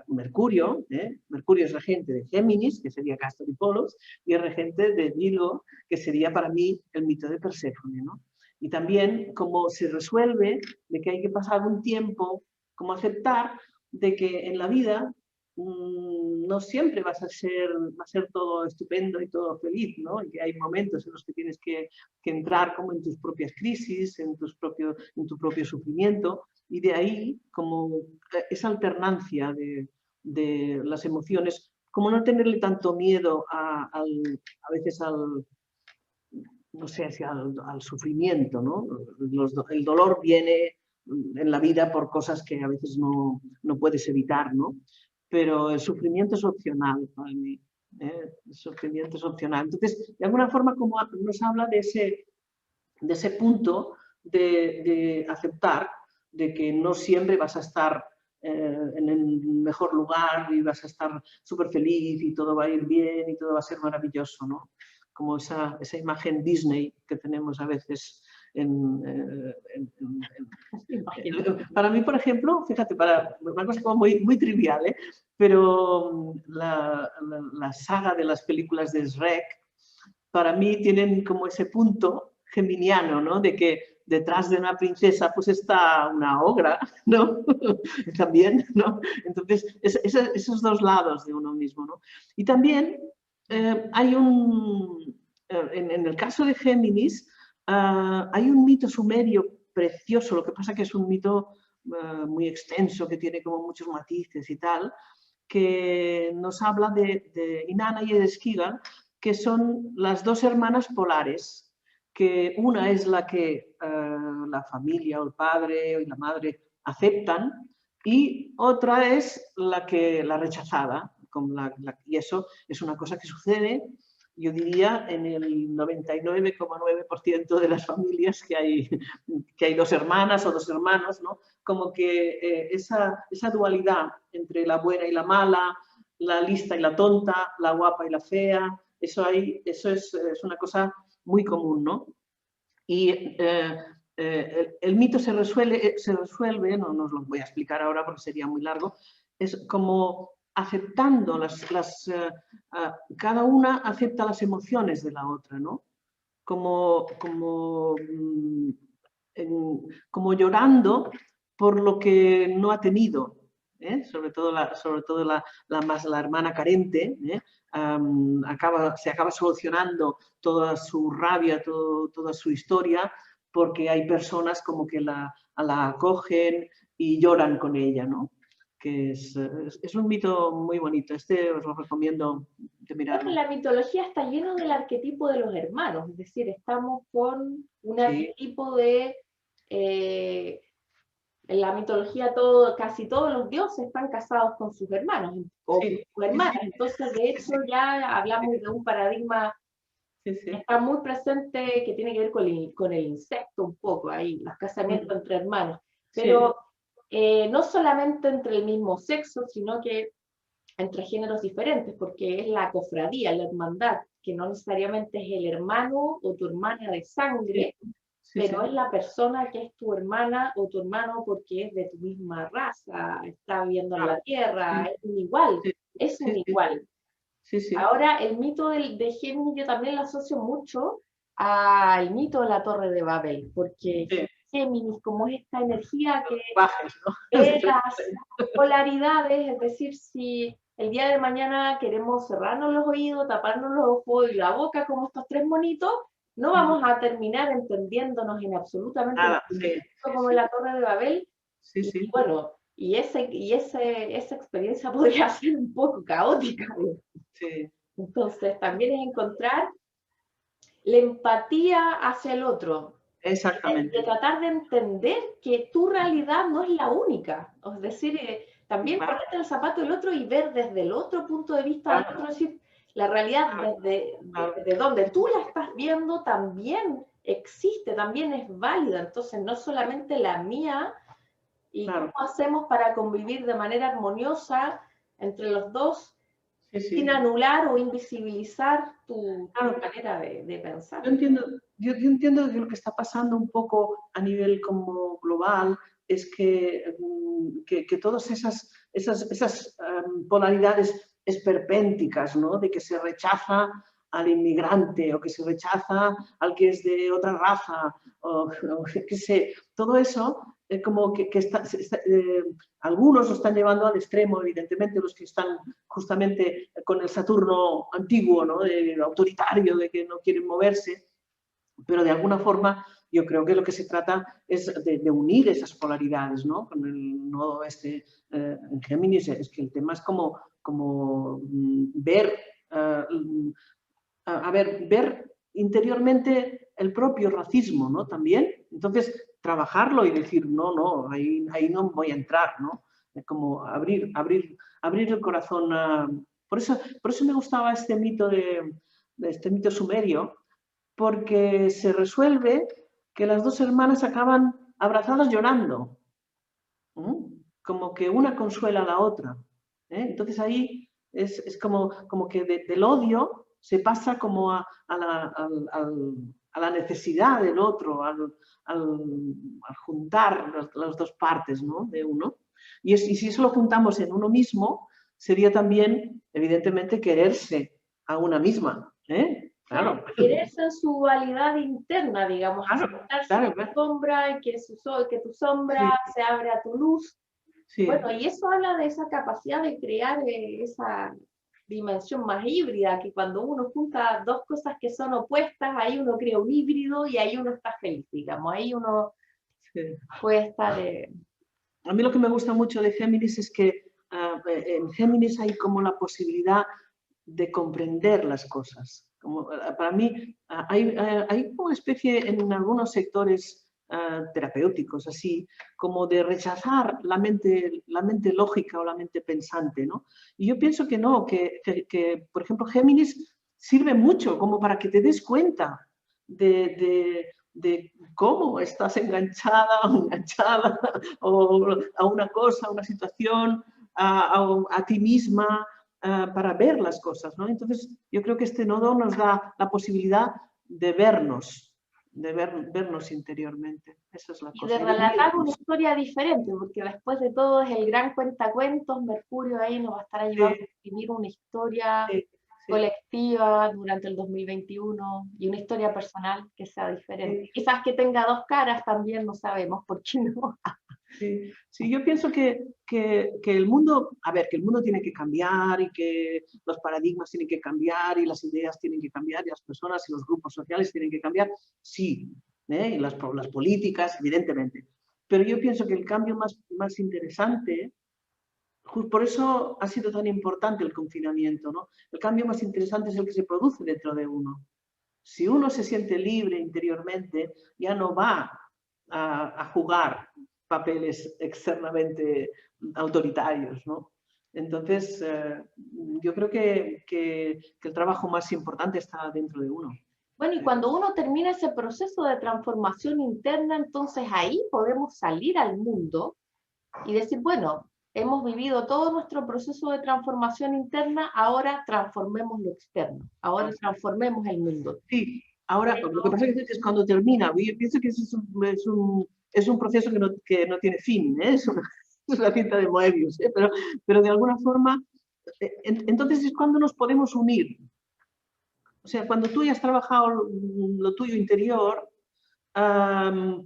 B: Mercurio es regente de Géminis, que sería Castor y Pollux, y es regente de Virgo, que sería para mí el mito de Perséfone, ¿no? Y también cómo se resuelve de que hay que pasar un tiempo, como aceptar de que en la vida no siempre va a ser todo estupendo y todo feliz, ¿no? Y que hay momentos en los que tienes que entrar como en tus propias crisis, en tu propio sufrimiento, y de ahí como esa alternancia de las emociones, como no tenerle tanto miedo a veces no sé, al sufrimiento, ¿no? El dolor viene en la vida por cosas que a veces no puedes evitar, ¿no? Pero el sufrimiento es opcional para mí. El sufrimiento es opcional. Entonces, de alguna forma, como nos habla de ese punto de aceptar de que no siempre vas a estar en el mejor lugar y vas a estar súper feliz y todo va a ir bien y todo va a ser maravilloso, ¿no? Como esa imagen Disney que tenemos a veces para mí, por ejemplo, fíjate, para una cosa como muy trivial, pero la saga de las películas de Shrek, para mí tienen como ese punto geminiano, ¿no? De que detrás de una princesa pues está una ogra, ¿no? También, ¿no? Entonces, esos dos lados de uno mismo, ¿no? Y también hay en el caso de Géminis, hay un mito sumerio precioso, lo que pasa que es un mito muy extenso, que tiene como muchos matices y tal, que nos habla de Inanna y Ereshkigal, que son las dos hermanas polares, que una es la que la familia o el padre o la madre aceptan y otra es la rechazada. Y eso es una cosa que sucede, yo diría, en el 99,9% de las familias que hay dos hermanas o dos hermanos, ¿no? Como que esa dualidad entre la buena y la mala, la lista y la tonta, la guapa y la fea, eso es una cosa muy común, ¿no? Y el mito se resuelve, no os lo voy a explicar ahora porque sería muy largo, es como aceptando cada una acepta las emociones de la otra, ¿no? Como llorando por lo que no ha tenido, sobre todo la hermana carente, se acaba solucionando toda su rabia, toda su historia, porque hay personas como que la acogen y lloran con ella, ¿no? Que es un mito muy bonito. Os lo recomiendo de mirarlo.
A: La mitología está llena del arquetipo de los hermanos, es decir, estamos con un arquetipo de... en la mitología casi todos los dioses están casados con sus hermanos o sus hermanas. Entonces, de hecho, ya hablamos de un paradigma
B: sí, sí.
A: está muy presente, que tiene que ver con el insecto un poco, ahí, los casamientos entre hermanos,
B: Sí,
A: pero no solamente entre el mismo sexo, sino que entre géneros diferentes, porque es la cofradía, la hermandad, que no necesariamente es el hermano o tu hermana de
B: sí,
A: sangre,
B: sí,
A: pero es
B: sí.
A: la persona que es tu hermana o tu hermano porque es de tu misma raza, está viviendo en
B: Claro.
A: la tierra,
B: Sí,
A: es un igual,
B: sí,
A: es un
B: sí, sí,
A: igual.
B: sí, sí,
A: Ahora, el mito de Géminis yo también lo asocio mucho al mito de la Torre de Babel, porque
B: sí.
A: Géminis, como es esta energía que
B: Bajes, ¿no?
A: ve las polaridades, es decir, si el día de mañana queremos cerrarnos los oídos, taparnos los ojos y la boca como estos tres monitos, no vamos a terminar entendiéndonos en absolutamente
B: Nada,
A: nada,
B: sí, sí,
A: como en
B: sí,
A: la Torre de Babel.
B: sí,
A: Y
B: sí,
A: bueno, esa experiencia podría ser un poco caótica.
B: sí,
A: Entonces, también es encontrar la empatía hacia el otro, de
B: exactamente.
A: tratar de entender que tu realidad no es la única. Es decir, también
B: Claro,
A: ponerte en el zapato del otro y ver desde el otro punto de vista del
B: claro,
A: otro, es decir, la realidad
B: claro, claro,
A: desde donde tú la estás viendo también existe, también es válida. Entonces, no solamente la mía, y cómo
B: claro,
A: hacemos para convivir de manera armoniosa entre los dos
B: sí,
A: sin
B: sí.
A: anular o invisibilizar tu
B: Claro,
A: manera de pensar.
B: yo entiendo, yo entiendo que lo que está pasando un poco a nivel como global es que, que todas esas polaridades esperpénticas, ¿no? De que se rechaza al inmigrante o que se rechaza al que es de otra raza o qué sé, todo eso como que algunos lo están llevando al extremo, evidentemente los que están justamente con el Saturno antiguo, ¿no? Autoritario, de que no quieren moverse, pero de alguna forma yo creo que lo que se trata es de unir esas polaridades, ¿no? Con el nodo este en Géminis, es que el tema es como ver, ver interiormente el propio racismo, ¿no? También, entonces, trabajarlo y decir, no, no, ahí no voy a entrar, ¿no? Como abrir el corazón a... Por eso me gustaba este mito sumerio, porque se resuelve que las dos hermanas acaban abrazadas llorando, como que una consuela a la otra. Entonces ahí es como que del odio se pasa como a la necesidad del otro, al juntar las dos partes, ¿no? De uno. Y si eso lo juntamos en uno mismo, sería también, evidentemente, quererse a una misma.
A: Claro,
B: Claro,
A: quererse en su dualidad interna, digamos,
B: claro,
A: aceptarse
B: claro,
A: tu
B: claro.
A: sombra y que, que tu sombra
B: Sí,
A: se abre a tu luz.
B: sí,
A: Bueno, y eso habla de esa capacidad de crear esa dimensión más híbrida, que cuando uno junta dos cosas que son opuestas, ahí uno crea un híbrido y ahí uno está feliz, digamos, ahí uno
B: sí.
A: puede estar...
B: A mí lo que me gusta mucho de Géminis es que en Géminis hay como la posibilidad de comprender las cosas. Como, para mí hay una especie en algunos sectores terapéuticos así, como de rechazar la mente lógica o la mente pensante, ¿no? Y yo pienso que no, por ejemplo, Géminis sirve mucho como para que te des cuenta de cómo estás enganchada o enganchada o a una cosa, a una situación, a ti misma, para ver las cosas, ¿no? Entonces, yo creo que este nodo nos da la posibilidad de vernos, vernos interiormente. Esa es la
A: Y de
B: cosa. Y de unir.
A: relatar una historia diferente, porque después de todo es el gran cuentacuentos, Mercurio ahí nos va a estar ayudando
B: Sí,
A: a escribir una historia
B: sí, sí,
A: colectiva durante el 2021 y una historia personal que sea diferente.
B: sí.
A: Quizás que tenga dos caras también, no sabemos por qué no.
B: Sí, sí, yo pienso que el mundo, a ver, que el mundo tiene que cambiar y que los paradigmas tienen que cambiar y las ideas tienen que cambiar y las personas y los grupos sociales tienen que cambiar, sí, y las políticas, evidentemente. Pero yo pienso que el cambio más interesante, por eso ha sido tan importante el confinamiento, ¿no? El cambio más interesante es el que se produce dentro de uno. Si uno se siente libre interiormente, ya no va a jugar papeles externamente autoritarios, ¿no? Entonces, yo creo que el trabajo más importante está dentro de uno.
A: Bueno, y cuando uno termina ese proceso de transformación interna, entonces ahí podemos salir al mundo y decir, bueno, hemos vivido todo nuestro proceso de transformación interna, ahora transformemos lo externo, ahora transformemos el mundo.
B: Sí, ahora lo que pasa es que es cuando termina, yo pienso que es un proceso que no tiene fin, ¿eh? Es una cinta de Moebius, ¿eh? Pero de alguna forma, entonces es cuando nos podemos unir. O sea, cuando tú ya has trabajado lo tuyo interior,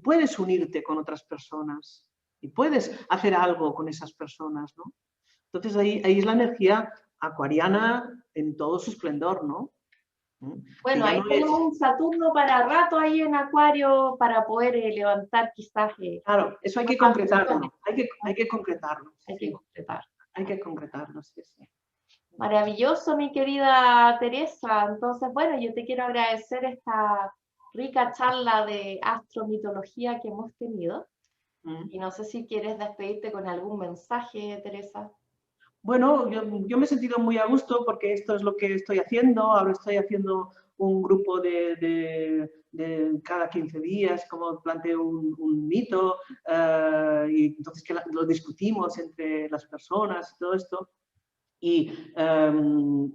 B: puedes unirte con otras personas y puedes hacer algo con esas personas, ¿no? Entonces ahí es la energía acuariana en todo su esplendor, ¿no?
A: Bueno, ahí tenemos un Saturno para rato ahí en Acuario para poder levantar quizás...
B: claro, eso hay que concretarlo, hay que concretarlo.
A: Hay que concretar.
B: Hay que concretarlo, sí, sí.
A: Maravilloso, mi querida Teresa. Entonces, bueno, yo te quiero agradecer esta rica charla de astromitología que hemos tenido. Y no sé si quieres despedirte con algún mensaje, Teresa.
B: Bueno, yo me he sentido muy a gusto porque esto es lo que estoy haciendo. Ahora estoy haciendo un grupo de cada 15 días, como planteo un mito, y entonces que lo discutimos entre las personas y todo esto. Y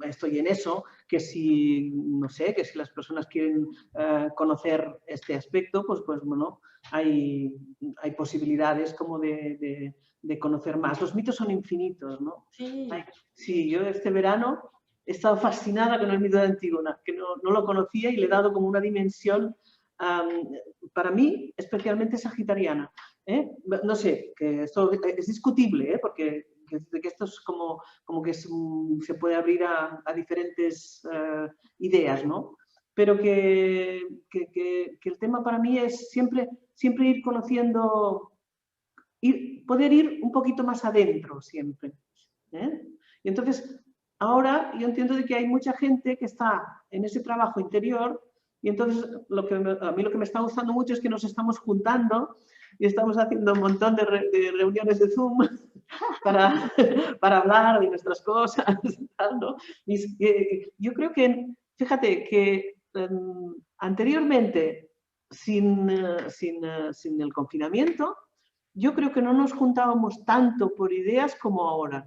B: estoy en eso, que si, no sé, que si las personas quieren conocer este aspecto, pues bueno, hay posibilidades como de conocer más. Los mitos son infinitos, ¿no?
A: Sí.
B: Sí, yo este verano he estado fascinada con el mito de Antígona, que no lo conocía y le he dado como una dimensión, para mí, especialmente sagitariana. No sé, que esto es discutible, porque esto es como que se puede abrir a diferentes ideas, ¿no? Pero que el tema para mí es siempre ir conociendo, poder ir un poquito más adentro siempre. Y entonces, ahora yo entiendo de que hay mucha gente que está en ese trabajo interior y entonces a mí lo que me está gustando mucho es que nos estamos juntando y estamos haciendo un montón de reuniones de Zoom para hablar de nuestras cosas. ¿No? Yo creo que, fíjate, que anteriormente, sin el confinamiento, yo creo que no nos juntábamos tanto por ideas como ahora.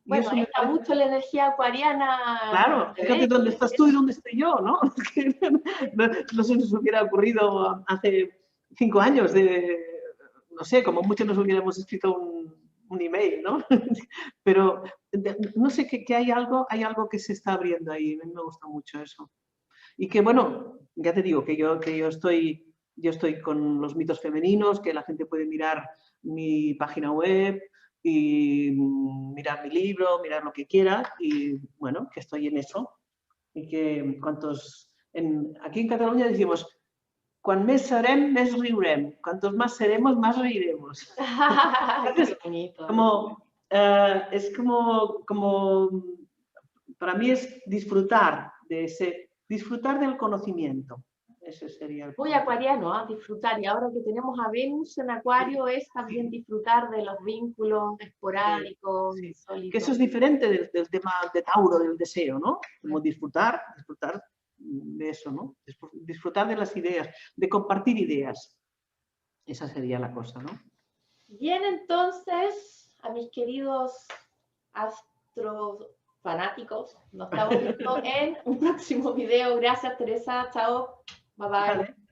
A: Bueno, ahí está mucho la energía acuariana.
B: Claro, fíjate dónde estás tú y dónde estoy yo, ¿no? No se nos hubiera ocurrido hace 5 años, no sé, como mucho nos hubiéramos escrito un email, ¿no? Pero no sé, que hay algo que se está abriendo ahí, a mí me gusta mucho eso. Y que, bueno, ya te digo que yo estoy con los mitos femeninos, que la gente puede mirar mi página web y mirar mi libro, mirar lo que quiera, y bueno, que estoy en eso. Y que aquí en Cataluña decimos, cuan més serem, més riurem. Cuantos más seremos, más reiremos.
A: Qué bonito.
B: Es como, para mí es disfrutar del conocimiento. Ese sería el
A: Muy acuariano, disfrutar. Y ahora que tenemos a Venus en Acuario, es también disfrutar de los vínculos esporádicos, insólitos.
B: Que eso es diferente del tema de Tauro, del deseo, ¿no? Como disfrutar de eso, ¿no? Disfrutar de las ideas, de compartir ideas. Esa sería la cosa, ¿no?
A: Bien, entonces, a mis queridos astrofanáticos, nos estamos viendo en un próximo video. Gracias, Teresa. Chao. Bye bye. Vale.